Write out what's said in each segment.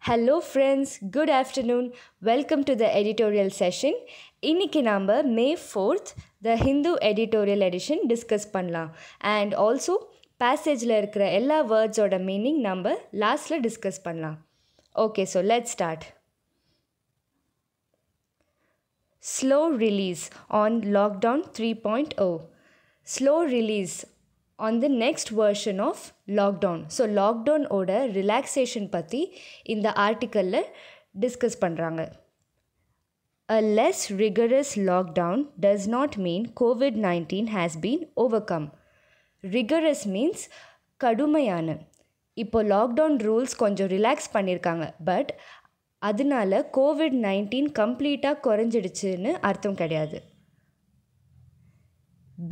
Hello friends, good afternoon. Welcome to the editorial session. இன்னைக்கு நாம May 4th the Hindu editorial edition discuss பண்ணலாம். And also passageல இருக்கிற எல்லா wordsோட meaning நாம lastல discuss பண்ணலாம். Okay, so let's start. Slow release on Lockdown 3.0. Slow release on the next version of lockdown. So lockdown ஓட relaxation பற்றி இந்த ஆர்டிக்கலில் டிஸ்கஸ் பண்ணுறாங்க. A less rigorous lockdown does not mean COVID-19 has been overcome. Rigorous means கடுமையான. இப்போ lockdown rules கொஞ்சம் relax பண்ணியிருக்காங்க, but அதனால COVID-19 கம்ப்ளீட்டாக குறைஞ்சிடுச்சுன்னு அர்த்தம் கிடையாது.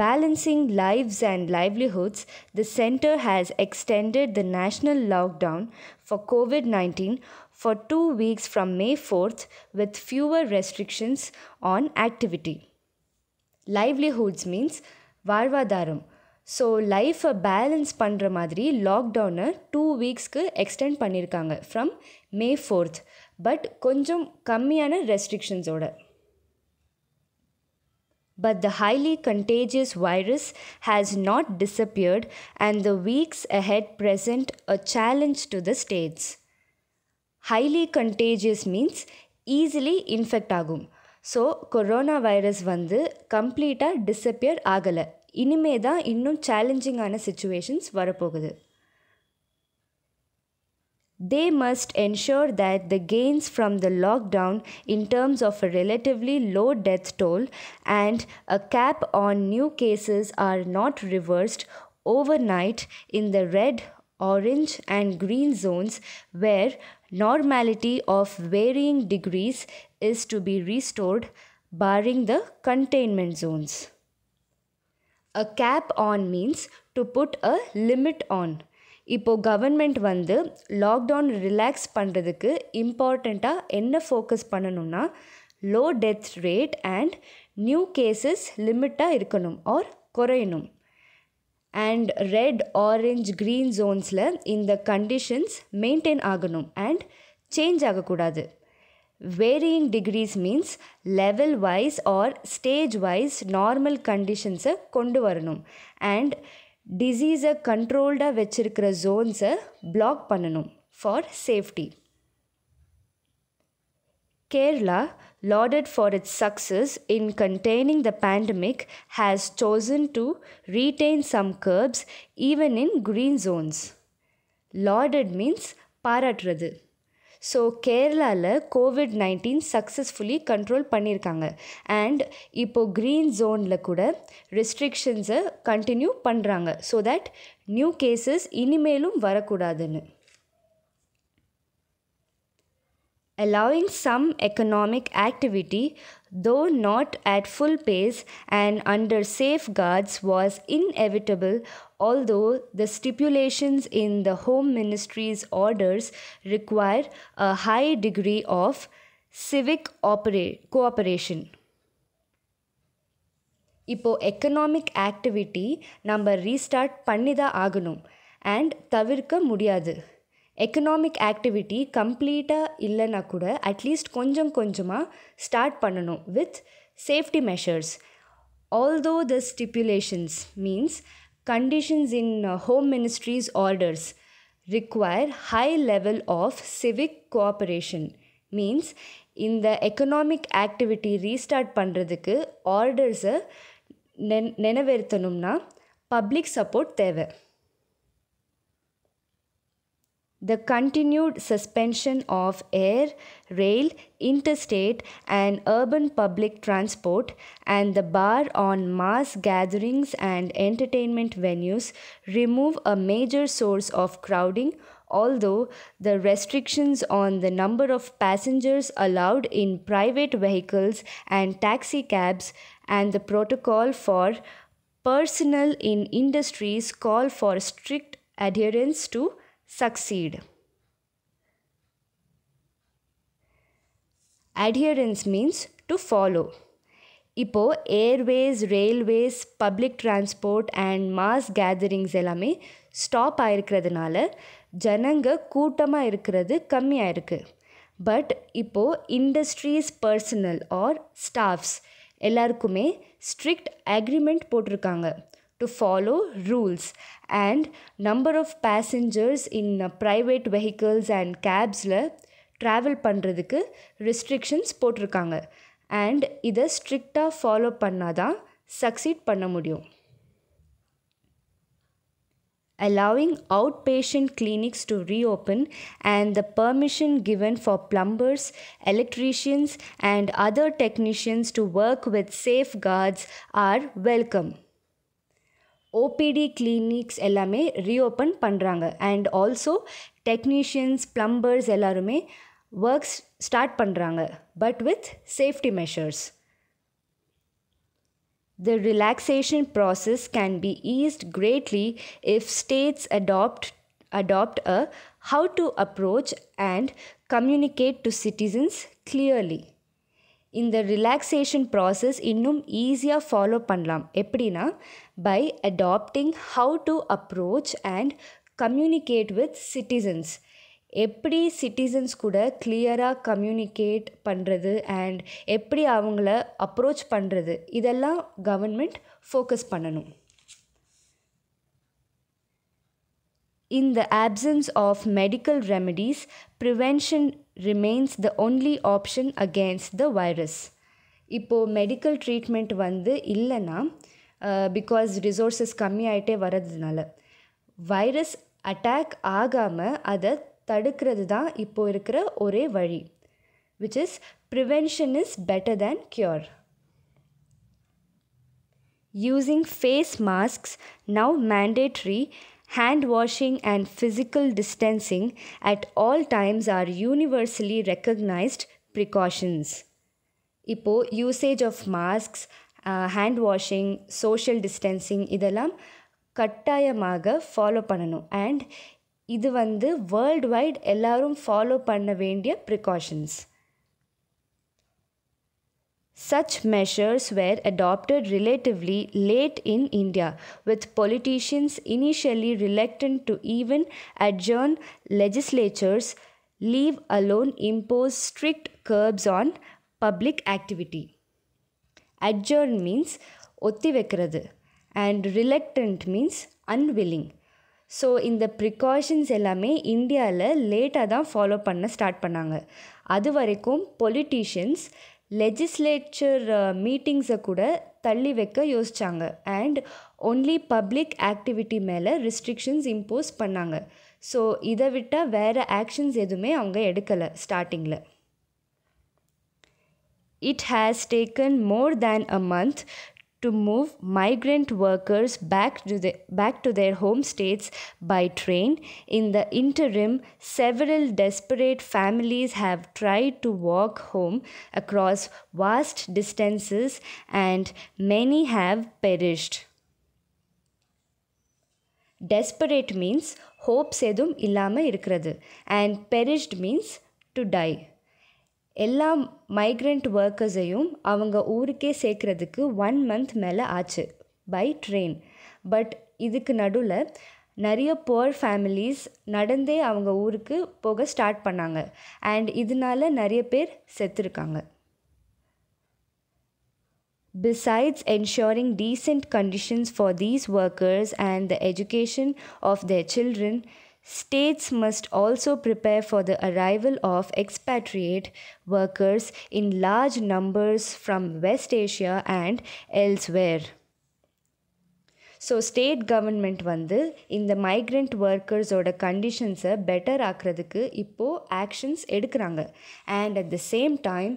Balancing lives and livelihoods, the center has extended the national lockdown for COVID-19 for 2 weeks from May 4th with fewer restrictions on activity. Livelihoods means வாழ்வாதாரம். So லைஃப்பை balance பண்ணுற மாதிரி லாக்டவுனை 2 வீக்ஸ்க்கு எக்ஸ்டெண்ட் பண்ணியிருக்காங்க ஃப்ரம் May 4th, பட் கொஞ்சம் கம்மியான ரெஸ்ட்ரிக்ஷன்ஸோட. But the highly contagious virus has not disappeared and the weeks ahead present a challenge to the states. Highly contagious means easily infect ஆகும். So corona virus கம்ப்ளீட்டாக disappear ஆகலை. இனிமே தான் இன்னும் சேலஞ்சிங்கான situations வரப்போகுது. They must ensure that the gains from the lockdown in terms of a relatively low death toll and a cap on new cases are not reversed overnight in the red, orange and green zones where normality of varying degrees is to be restored, barring the containment zones. A cap on means to put a limit on. இப்போது government lockdown relax பண்ணுறதுக்கு இம்பார்ட்டண்ட்டாக என்ன focus பண்ணணும்னா low death rate and new cases லிமிட்டாக இருக்கணும் or குறையணும். And red, orange, green ஜோன்ஸில் இந்த கண்டிஷன்ஸ் மெயின்டைன் ஆகணும் அண்ட் சேஞ்ச் ஆகக்கூடாது. Varying degrees means level wise or stage wise normal கண்டிஷன்ஸை கொண்டு வரணும் அண்ட் டிசீஸை கண்ட்ரோல்டாக வச்சுருக்கிற ஜோன்ஸை பிளாக் பண்ணணும் for safety. Kerala, lauded for its success in containing the pandemic, has chosen to retain some curbs even in green zones. Lauded means பாராட்டுறது. So கேரளாவில் COVID-19 சக்ஸஸ்ஃபுல்லி கண்ட்ரோல் பண்ணியிருக்காங்க அண்ட் இப்போது க்ரீன் ஜோனில் கூட ரெஸ்ட்ரிக்ஷன்ஸை கண்டினியூ பண்ணுறாங்க so that new cases இனிமேலும் வரக்கூடாதுன்னு. Allowing some economic activity, though not at full pace and under safeguards, was inevitable, although the stipulations in the Home Ministry's orders require a high degree of civic cooperation. இப்போது economic activity நம்ம restart பண்ணி தான் ஆகணும் and தவிர்க்க முடியாது. Economic activity கம்ப்ளீட்டாக இல்லைன்னா கூட அட்லீஸ்ட் கொஞ்சம் கொஞ்சமாக ஸ்டார்ட் பண்ணணும் with safety measures. Although the stipulations means conditions in Home Ministry's orders require high level of civic cooperation means இந்த எக்கனாமிக் ஆக்டிவிட்டி ரீஸ்டார்ட் பண்ணுறதுக்கு ஆர்டர்ஸை நினைவேற்றணும்னா பப்ளிக் சப்போர்ட் தேவை. The continued suspension of air, rail, interstate and urban public transport and the bar on mass gatherings and entertainment venues remove a major source of crowding, although the restrictions on the number of passengers allowed in private vehicles and taxi cabs and the protocol for personnel in industries call for strict adherence to succeed. Adherence means to follow. இப்போது Airways, railways, public transport and mass gatherings எல்லாமே stop ஆகிருக்கிறதுனால ஜனங்க கூட்டமாக இருக்கிறது கம்மியாக இருக்குது. But இப்போது industries personal R staffs எல்லாருக்குமே strict agreement போட்டிருக்காங்க to follow rules, and number of passengers in private vehicles and cabsல travel பண்ணுறதுக்கு restrictions போட்டிருக்காங்க. and இதை ஸ்ட்ரிக்டாக ஃபாலோ பண்ணாதான் சக்சீட் பண்ண முடியும். Allowing outpatient clinics to reopen and the permission given for plumbers, electricians and other technicians to work with safeguards are welcome. OPD clinics எல்லாமே reopen பண்ணுறாங்க. And also technicians plumbers எல்லாருமே works start பண்ணுறாங்க, but with safety measures. The relaxation process can be eased greatly if states adopt a how to approach and communicate to citizens clearly. இந்த relaxation process இன்னும் ஈஸியாக follow பண்ணலாம். எப்படின்னா, by adopting how to approach and communicate with citizens. எப்படி citizens கூட கிளியராக communicate பண்ணுறது and எப்படி அவங்கள அப்ரோச் பண்ணுறது, இதெல்லாம் கவர்மெண்ட் ஃபோக்கஸ் பண்ணணும். In the absence of medical remedies, prevention remains the only option against the virus. இப்போது மெடிக்கல் ட்ரீட்மெண்ட் இல்லைன்னா, பிகாஸ் ரிசோர்ஸஸ் கம்மியாயிட்டே வர்றதுனால வைரஸ் அட்டாக் ஆகாமல் அதை தடுக்கிறது தான் இப்போது இருக்கிற ஒரே வழி, which is prevention is better than cure. Using face masks now mandatory, hand washing and physical distancing at all times are universally recognized precautions. இப்போது usage of masks, hand washing, social distancing இதெல்லாம் கட்டாயமாக follow பண்ணணும். And இது world wide எல்லாரும் follow பண்ண வேண்டிய precautions. Such measures were adopted relatively late in India, with politicians initially reluctant to even adjourn legislatures, leave alone impose strict curbs on public activity. Adjourn means ஒத்தி வைக்கிறது and reluctant means unwilling. So இந்த precautions எல்லாமே இந்தியாவில் லேட்டாக தான் follow பண்ண start பண்ணாங்க. அது வரைக்கும் பொலிட்டீஷியன்ஸ் லெஜிஸ்லேச்சர் மீட்டிங்ஸை கூட தள்ளி வைக்க யோசித்தாங்க அண்ட் ஒன்லி பப்ளிக் ஆக்டிவிட்டி மேலே ரெஸ்ட்ரிக்ஷன்ஸ் இம்போஸ் பண்ணாங்க. ஸோ இதை விட்டால் வேறு ஆக்ஷன்ஸ் எதுவுமே அவங்க எடுக்கலை ஸ்டார்டிங்கில். It has taken more than a month to move migrant workers back to their home states by train. In the interim, several desperate families have tried to walk home across vast distances and many have perished. Desperate means hopes edum illama irukkirathu and perished means to die. எல்லா migrant ஒர்க்கர்ஸையும் அவங்க ஊருக்கே சேர்க்குறதுக்கு 1 month மேலே ஆச்சு by train. But இதுக்கு நடுவில் நிறைய poor families நடந்தே அவங்க ஊருக்கு போக ஸ்டார்ட் பண்ணாங்க அண்ட் இதனால நிறைய பேர் செத்துருக்காங்க. Besides ensuring decent conditions for these workers and the education of their children, states must also prepare for the arrival of expatriate workers in large numbers from West Asia and elsewhere. So state government இந்த migrant ஒர்க்கர்ஸோட கண்டிஷன்ஸை better ஆக்கிறதுக்கு இப்போது actions எடுக்கிறாங்க. And at the same time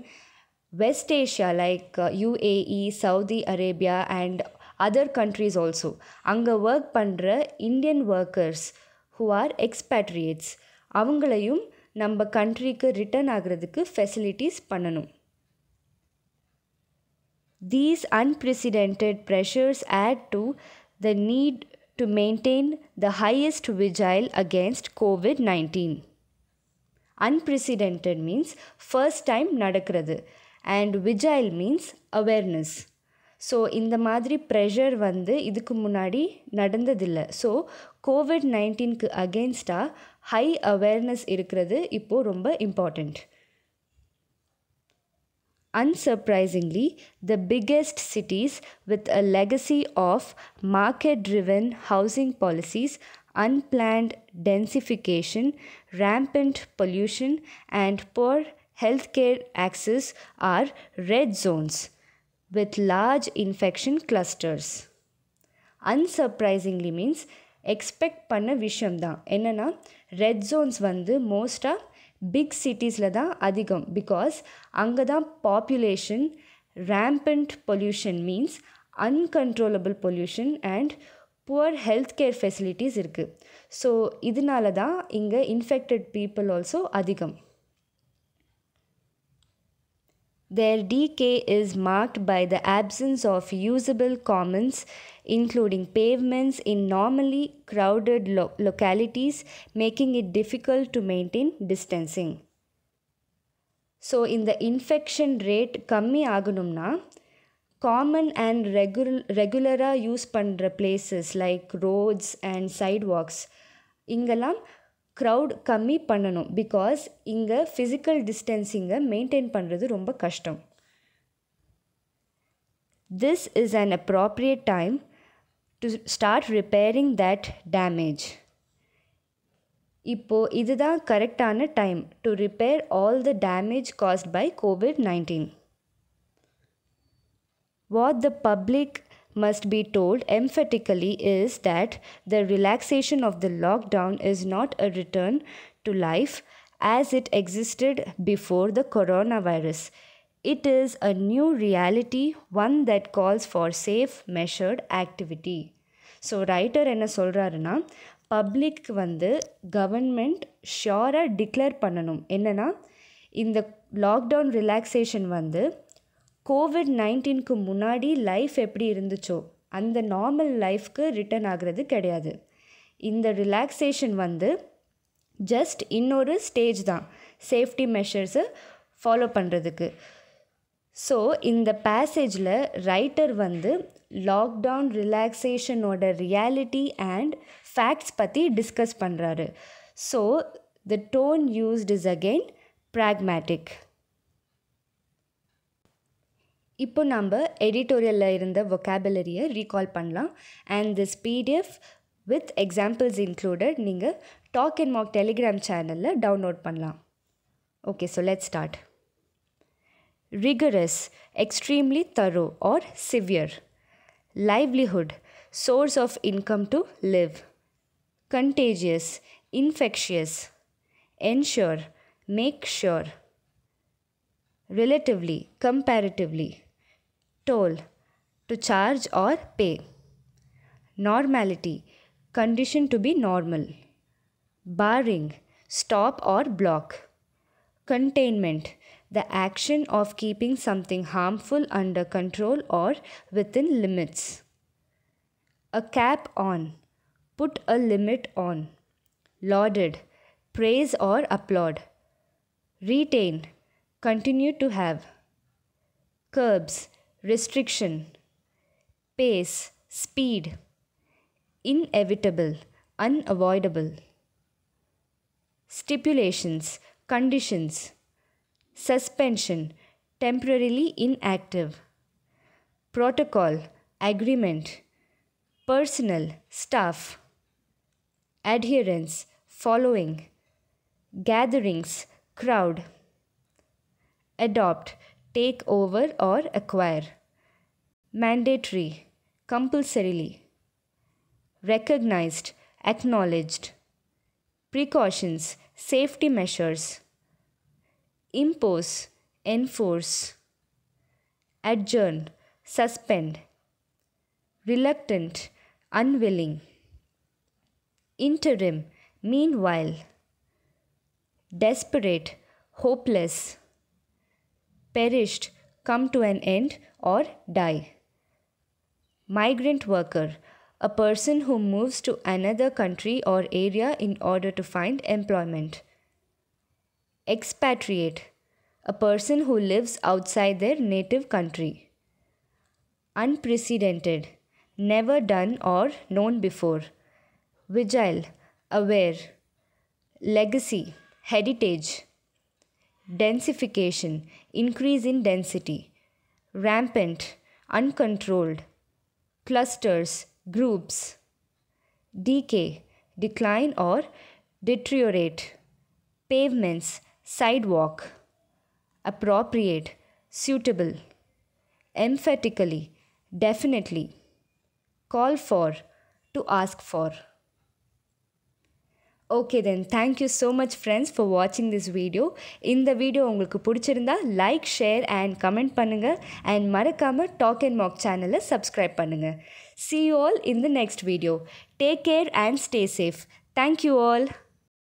west Asia like UAE, Saudi Arabia and other countries also அங்கே work பண்ணுற Indian workers who are expatriates அவங்களையும் நம்ம கண்ட்ரிக்கு return ஆகிறதுக்கு facilities பண்ணணும். These unprecedented pressures add to the need to maintain the highest vigil against COVID-19. Unprecedented means first time நடக்கிறது and vigil means awareness. So இந்த மாதிரி pressure இதுக்கு முன்னாடி நடந்ததில்லை. ஸோ COVID-19க்கு அகெயின்ஸ்டாக ஹை அவேர்னஸ் இருக்கிறது இப்போது ரொம்ப important. Unsurprisingly, the biggest cities with a legacy of market-driven housing policies, unplanned densification, rampant pollution, and poor healthcare access are red zones with large infection clusters. Unsurprisingly means expect பண்ண விஷயம்தான். என்னென்னா red Jones வந்து மோஸ்ட்டாக big சிட்டிஸில் தான் அதிகம். Because அங்கே தான் population, rampant pollution means uncontrollable pollution and poor health care facilities இருக்குது. ஸோ இதனால தான் இங்கே இன்ஃபெக்டட் பீப்புள் ஆல்சோ அதிகம். Their decay is marked by the absence of usable commons, including pavements in normally crowded localities, making it difficult to maintain distancing. So, in the infection rate கம்மி ஆகணும்னா common and regular use பண்ணுற places like roads and sidewalks இங்கெல்லாம் crowd கம்மி பண்ணணும். Because இங்கே physical டிஸ்டன்சிங்கை maintain பண்ணுறது ரொம்ப கஷ்டம். This is an appropriate time to start repairing that damage. இப்போது இதுதான் கரெக்டான time to repair all the damage caused by COVID-19. What the public must be told emphatically is that the relaxation of the lockdown is not a return to life as it existed before the coronavirus. It is a new reality, one that calls for safe, measured activity. So, writer என்ன சொல்கிறாருன்னா, public வந்து government ஷியோராக declare பண்ணணும். என்னென்னா இந்த lockdown relaxation வந்து COVID-19க்கு முன்னாடி life எப்படி இருந்துச்சோ அந்த நார்மல் லைஃப்க்கு ரிட்டர்ன் ஆகிறது கிடையாது. இந்த ரிலாக்ஸேஷன் வந்து ஜஸ்ட் இன்னொரு ஸ்டேஜ் தான் சேஃப்டி மெஷர்ஸை ஃபாலோ பண்ணுறதுக்கு. ஸோ இந்த பேசேஜில் ரைட்டர் வந்து லாக்டவுன் ரிலாக்ஸேஷனோட ரியாலிட்டி அண்ட் ஃபேக்ட்ஸ் பற்றி டிஸ்கஸ் பண்ணுறாரு. So the tone used is again pragmatic. இப்போ நம்ம எடிட்டோரியலில் இருந்த vocabularyயை ரீகால் பண்ணலாம். And this PDF with examples included நீங்கள் டாக் அண்ட் மாக் டெலிகிராம் சேனலில் டவுன்லோட் பண்ணலாம். Okay, so let's start. Rigorous, extremely thorough or severe. Livelihood, source of income to live. Contagious, infectious. Ensure, make sure. Relatively, comparatively. Toll, to charge or pay. Normality, condition to be normal. Barring, stop or block. Containment, the action of keeping something harmful under control or within limits. A cap on, put a limit on. Lauded, praise or applaud. Retain, continue to have. Curbs, restriction. Pace, speed. Inevitable, unavoidable. Stipulations, conditions. Suspension, temporarily inactive. Protocol, agreement. Personnel, staff. Adherence, following. Gatherings, crowd. Adopt, take over or acquire. Mandatory, compulsorily. Recognized, acknowledged. Precautions, safety measures. Impose, enforce. Adjourn, suspend. Reluctant, unwilling. Interim, meanwhile. Desperate, hopeless. Perished, come to an end or die. Migrant worker, a person who moves to another country or area in order to find employment. Expatriate, a person who lives outside their native country. Unprecedented, never done or known before. Vigile, aware. legacy, heritage, densification, increase in density, rampant, uncontrolled, clusters, groups, decay, decline or deteriorate, pavements, sidewalk, appropriate, suitable, emphatically, definitely, call for, to ask for. Okay then, thank you so much friends for watching this video. இந்த video உங்களுக்கு பிடிச்சிருந்தா like share and comment பண்ணுங்க and மறக்காம talk and Mach சேனலை subscribe பண்ணுங்க. See you all in the next video. Take care and stay safe. Thank you all.